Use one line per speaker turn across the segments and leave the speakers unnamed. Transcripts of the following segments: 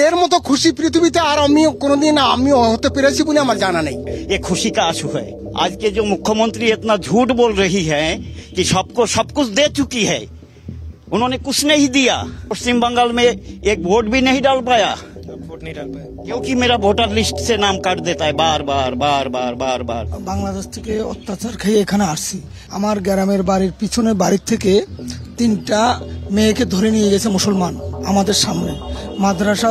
এর মতো খুশি পৃথিবীতে আর আমি কোনোদিন আমি হতে পেরেছি বলে আমার জানা নেই।
ये खुशी का आंसू है। आज के जो मुख्यमंत्री इतना झूठ बोल रही है कि सबको सब कुछ दे चुकी है, उन्होंने कुछ नहीं दिया। पश्चिम बंगाल में एक वोट भी नहीं डाल पाया,
वोट नहीं डाल पाए
क्योंकि मेरा वोटर लिस्ट से नाम काट देता है बार बार बार बार बार बार।
বাংলাদেশ থেকে অত্যাচার খেয়ে এখানে আসছি। আমার গ্রামের বাড়ির পিছনে বাড়ির থেকে 3টা মেয়েকে ধরে নিয়ে গেছে মুসলমান আমাদের সামনে। মাদ্রাসা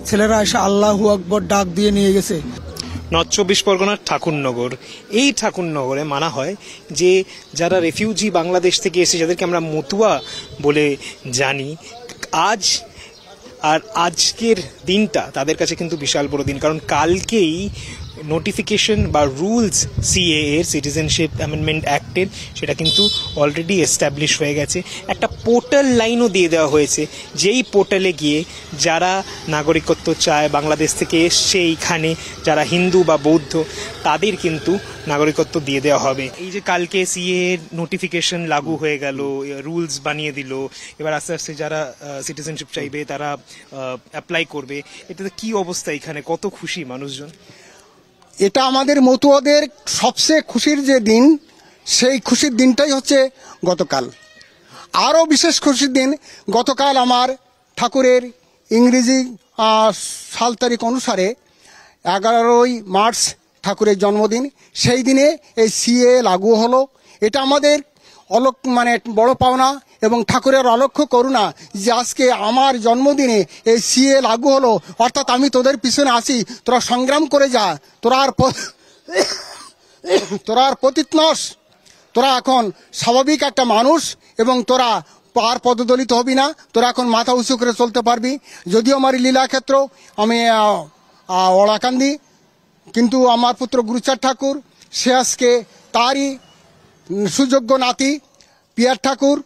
ছেলেরা এসে আল্লাহু আকবর ডাক দিয়ে নিয়ে গেছে।
নর্থ চব্বিশ পরগনার ঠাকুরনগর, এই ঠাকুরনগরে মানা হয় যে যারা রেফিউজি বাংলাদেশ থেকে এসে, যাদেরকে আমরা মতুয়া বলে জানি, আজ আর আজকের দিনটা তাদের কাছে কিন্তু বিশাল বড় দিন। কারণ কালকেই নোটিফিকেশন বা রুলস সিএ এর, সিটিজেনশিপ অ্যামেন্ডমেন্ট অ্যাক্টের, সেটা কিন্তু অলরেডি এস্টাবলিশ হয়ে গেছে। একটা পোর্টাল লাইনও দিয়ে দেওয়া হয়েছে, যেই পোর্টালে গিয়ে যারা নাগরিকত্ব চায়, বাংলাদেশ থেকে এসছে এইখানে, যারা হিন্দু বা বৌদ্ধ, তাদের কিন্তু নাগরিকত্ব দিয়ে দেওয়া হবে। এই যে কালকে সিএ এর নোটিফিকেশন লাগু হয়ে গেল, রুলস বানিয়ে দিল, এবার আস্তে আস্তে যারা সিটিজেনশিপ চাইবে তারা অ্যাপ্লাই করবে। এটাতে কি অবস্থা এখানে, কত খুশি মানুষজন?
এটা আমাদের মতুয়াদের সবচেয়ে খুশির যে দিন, সেই খুশির দিনটাই হচ্ছে গতকাল। আরও বিশেষ খুশির দিন, গতকাল আমার ঠাকুরের ইংরেজি সাল তারিখ অনুসারে 11ই মার্চ ঠাকুরের জন্মদিন। সেই দিনে এই সিএ লাগু হলো। এটা আমাদের মানে বড় পাওনা এবং ঠাকুরের অলক্ষ্য করুণা যে আজকে আমার জন্মদিনে এই সিএ লাগু হলো। অর্থাৎ আমি তোদের পিছনে আসি, তোরা সংগ্রাম করে যা, তোরা আর পতিত নস, তোরা এখন স্বাভাবিক একটা মানুষ এবং তোরা আর পদদলিত হবি না, তোরা এখন মাথা উঁচু করে চলতে পারবি। যদিও আমার লীলাক্ষেত্র, আমি ওড়াকান্দি, কিন্তু আমার পুত্র গুরুচাঁদ ঠাকুর, সে আজকে তারই সুযোগ্য নাতি পিয়ার ঠাকুর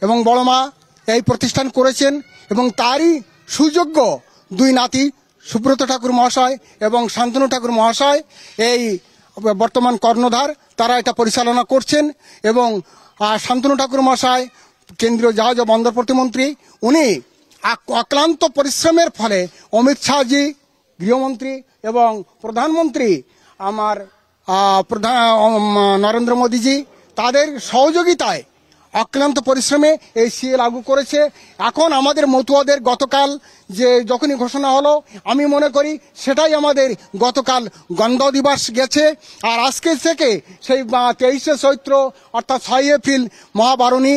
এবং বড়মা এই প্রতিষ্ঠান করেছেন এবং তারই সুযোগ্য 2 নাতি সুব্রত ঠাকুর মহাশয় এবং শান্তনু ঠাকুর মহাশয় এই বর্তমান কর্ণধার, তারা এটা পরিচালনা করছেন। এবং শান্তনু ঠাকুর মহাশয় কেন্দ্রীয় জাহাজ ও বন্দর প্রতিমন্ত্রী, উনি অক্লান্ত পরিশ্রমের ফলে অমিত শাহজি গৃহমন্ত্রী এবং প্রধানমন্ত্রী আমার নরেন্দ্র মোদীজি, তাদের সহযোগিতায় অক্লান্ত পরিশ্রমে এই সিএ লাগু করেছে। এখন আমাদের মতুয়াদের গতকাল যে যখনই ঘোষণা হলো, আমি মনে করি সেটাই আমাদের গতকাল গন্ধ দিবস গেছে। আর আজকে থেকে সেই 23শে চৈত্র অর্থাৎ 6 এপ্রিল মহাবারণী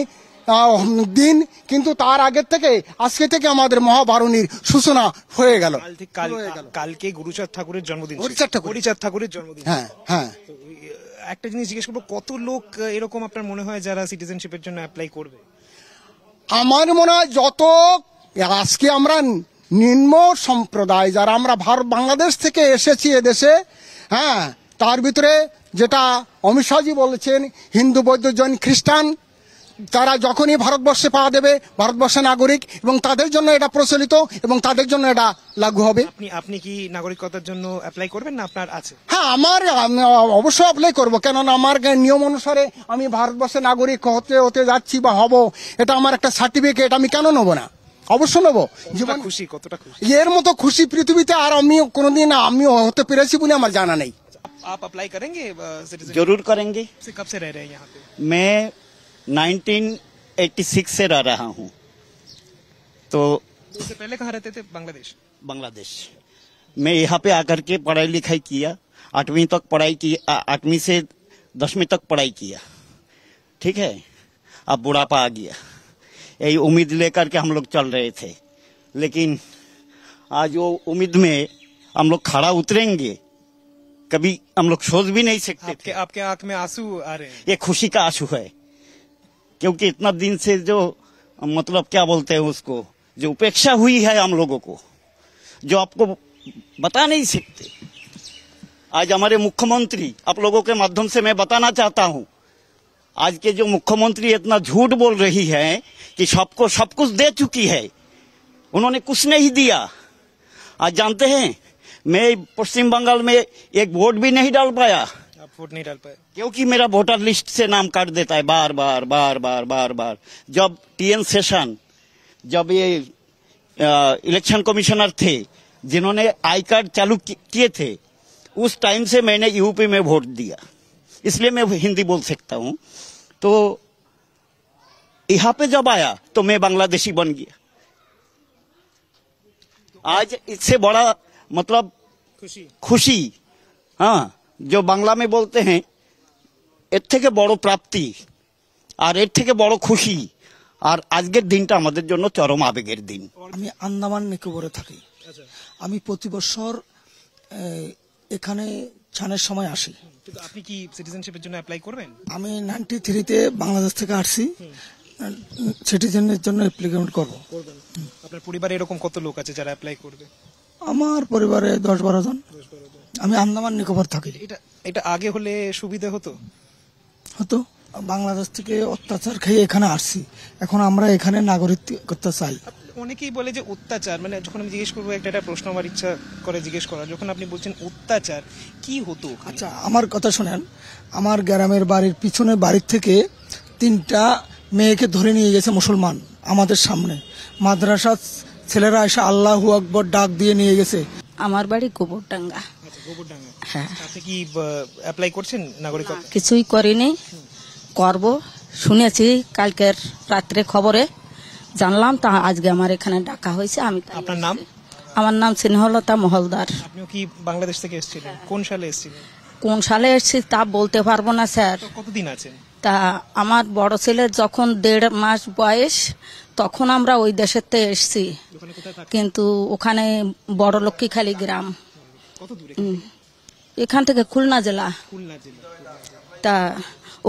দিন, কিন্তু তার আগের থেকে আজকে থেকে আমাদের মহাবারণীর সূচনা হয়ে গেল।
কালকে গুরুচাঁদ ঠাকুরের জন্মদিন,
গুরুচাঁদ
ঠাকুরের জন্মদিন।
হ্যাঁ হ্যাঁ,
একটা জিনিস জিজ্ঞেস করবো, কত লোক এরকম আপনার মনে হয় যারা সিটিজেনশিপের জন্য অ্যাপ্লাই করবে?
আমার মনে হয় যত আজকে আমরা নিম্ন সম্প্রদায় যারা আমরা বাংলাদেশ থেকে এসেছি এদেশে, হ্যাঁ, তার ভিতরে যেটা অমিত শাহজি বলেছেন, হিন্দু বৌদ্ধ জৈন খ্রিস্টান, তারা যখনই ভারতবর্ষে পা দেবে ভারতবর্ষের নাগরিক, এবং তাদের জন্য এটা প্রচলিত এবং তাদের জন্য এটা লাগু হবে।
আপনি কি নাগরিকতার জন্য অ্যাপ্লাই করবেন না আপনার আছে?
হ্যাঁ, আমি অবশ্যই অ্যাপ্লাই করবো, কেননা আমার নিয়ম অনুসারে আমি ভারতবর্ষের নাগরিক হতে যাচ্ছি বা হব, এটা আমার একটা সার্টিফিকেট, আমি কেন নেবো না? অবশ্যই নেবো। জীবন
খুশি, কতটা খুশি?
এর মতো খুশি পৃথিবীতে আর আমি কোনোদিন আমি হতে পেরেছি বলে আমার জানা নেই।
आप अप्लाई करेंगे सिटीजन?
जरूर करेंगे।
कब से रह रहे हैं यहाँ पे?
मैं 1986 से रह रहा हूँ। तो
उससे पहले कहाँ रहते थे?
बांग्लादेश। मैं यहाँ पे आकर के पढ़ाई लिखाई किया, 8वीं तक पढ़ाई की, 8वीं से 10वीं तक पढ़ाई किया। ठीक है, अब बुढ़ापा आ गया, यही उम्मीद लेकर के हम लोग चल रहे थे, लेकिन आज वो उम्मीद में हम लोग खड़ा उतरेंगे कभी हम लोग सोच भी नहीं सकते।
आपके आंख में आंसू आ रहे हैं?
ये खुशी का आंसू है, क्योंकि इतना दिन से जो मतलब क्या बोलते हैं उसको, जो उपेक्षा हुई है हम लोगों को, जो आपको बता नहीं सकते। आज हमारे मुख्यमंत्री, आप लोगों के माध्यम से मैं बताना चाहता हूं, आज के जो मुख्यमंत्री इतना झूठ बोल रही है कि सबको सब कुछ दे चुकी है, उन्होंने कुछ नहीं दिया। आज जानते हैं, मैं पश्चिम बंगाल में एक वोट भी नहीं डाल पाया।
आप वोट नहीं डाल पाए?
क्योंकि मेरा वोटर लिस्ट से नाम काट देता है बार बार बार बार बार बार। जब टीएन सेशन, जब ये इलेक्शन कमिश्नर थे जिन्होंने आई कार्ड चालू किए थे, उस टाइम से मैंने यूपी में वोट दिया, इसलिए मैं हिंदी बोल सकता हूं। तो यहाँ पे जब आया तो मैं बांग्लादेशी बन गया। आज इससे बड़ा मतलब खुशी, हाँ, जो बांग्ला में बोलते हैं এর থেকে বড় প্রাপ্তি আর এর থেকে বড় খুশি আর আজকের দিনটা আমাদের জন্য চরম আবেগের দিন।
আমি আন্দামান নিকোবরে থাকি। আমি প্রতি বছর এখানে ছানের সময় আসি।
কিন্তু আপনি কি সিটিজেনশিপের জন্য অ্যাপ্লাই করবেন?
আমি 93-তে বাংলাদেশ থেকে আসছি, সিটিজেনের জন্য অ্যাপ্লিকেশন করব।
আপনার পরিবারে এরকম কত লোক আছে যারা অ্যাপ্লাই করবে?
আমার পরিবারে 10-12 জন। আমি আন্দামান নিকোবর থাকি।
এটা আগে হলে সুবিধা হতো?
হতো, বাংলাদেশ থেকে অত্যাচার খেয়ে এখানে আসছি, এখন আমরা এখানে নাগরিকত্ব চাই।
অনেকেই বলে যে অত্যাচার, মানে যখন আমি জিজ্ঞেস করবো একটা প্রশ্ন আমার ইচ্ছা করে জিজ্ঞেস করার, যখন আপনি বলছেন অত্যাচার, কি হতো?
আচ্ছা, আমার কথা শোনেন। আমার গ্রামের বাড়ির পিছনে বাড়ির থেকে 3টা মেয়েকে ধরে নিয়ে গেছে মুসলমান আমাদের সামনে। মাদ্রাসা ছেলেরা এসে আল্লাহু আকবর ডাক দিয়ে নিয়ে গেছে।
আমার বাড়ি গোবরডাঙ্গা।
গোবরডাঙ্গা।
হ্যাঁ।
আপনি কি অ্যাপ্লাই করছেন নাগরিকত্ব?
কিছুই করিনি, করব। শুনেছি কালকের রাত্রে খবরে জানলাম, তা আজকে আমার এখানে ডাকা হয়েছে। আমি তাই
আপনার নাম?
আমার নাম স্নেহলতা মহলদার।
আপনিও কি বাংলাদেশ থেকে এসেছিলেন? কোন সালে এসেছিলেন?
কোন সালে এসেছি তা বলতে পারবো না স্যার।
কতদিন আছেন?
তা আমার বড় ছেলের যখন 1.5 মাস বয়স তখন আমরা ওই দেশের থেকে এসছি,
ওখানে কোথায় থাকেন?
কিন্তু ওখানে বড় লক্ষ্মীখালী গ্রাম,
কত দূরে?
এখান থেকে খুলনা জেলা।
খুলনা জেলা।
তা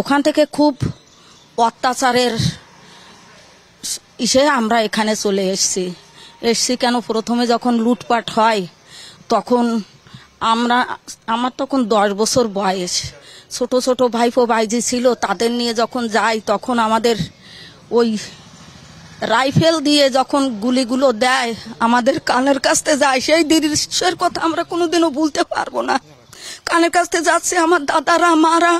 ওখান থেকে খুব অত্যাচারের ইসে আমরা এখানে চলে এসছি কেন, প্রথমে যখন লুটপাট হয় তখন আমার তখন 10 বছর বয়স, ছোট ছোট ভাইপো ভাইজি ছিল, তাদের নিয়ে যখন যাই তখন আমাদের ওই রাইফেল দিয়ে যখন গুলিগুলো দেয় আমাদের কানের কাছতে যায়, সেই দৃশ্যের কথা আমরা কোনোদিনও ভুলতে পারবো না। কানের কাছতে যাচ্ছে আমার দাদারা, মারা,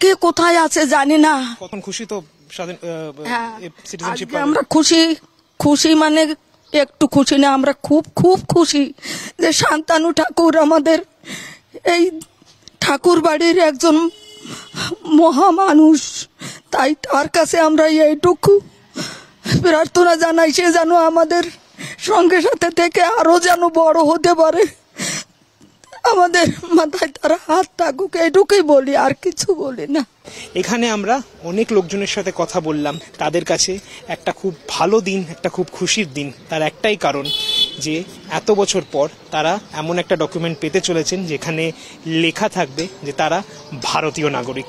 কে কোথায় আছে জানি না।
কখন খুশি তো স্বাধীন
হ্যাঁ,
সিটিজেনশিপ?
আজকে আমরা খুশি মানে একটু খুশি না, আমরা খুব খুব খুশি যে শান্তানু ঠাকুর আমাদের এই ঠাকুর বাড়ির একজন মহামানুষ, তাই তার কাছে আমরা এইটুকু প্রার্থনা জানাই সে যেন আমাদের সঙ্গে সাথে থেকে আরো যেন বড় হতে পারে, আমাদের মাথায় তারা হাত থাকুক, এইটুকুই বলি, আর কিছু বলি না।
এখানে আমরা অনেক লোকজনের সাথে কথা বললাম, তাদের কাছে একটা খুব ভালো দিন, একটা খুব খুশির দিন। তার একটাই কারণ যে এত বছর পর তারা এমন একটা ডকুমেন্ট পেতে চলেছেন যেখানে লেখা থাকবে যে তারা ভারতীয় নাগরিক।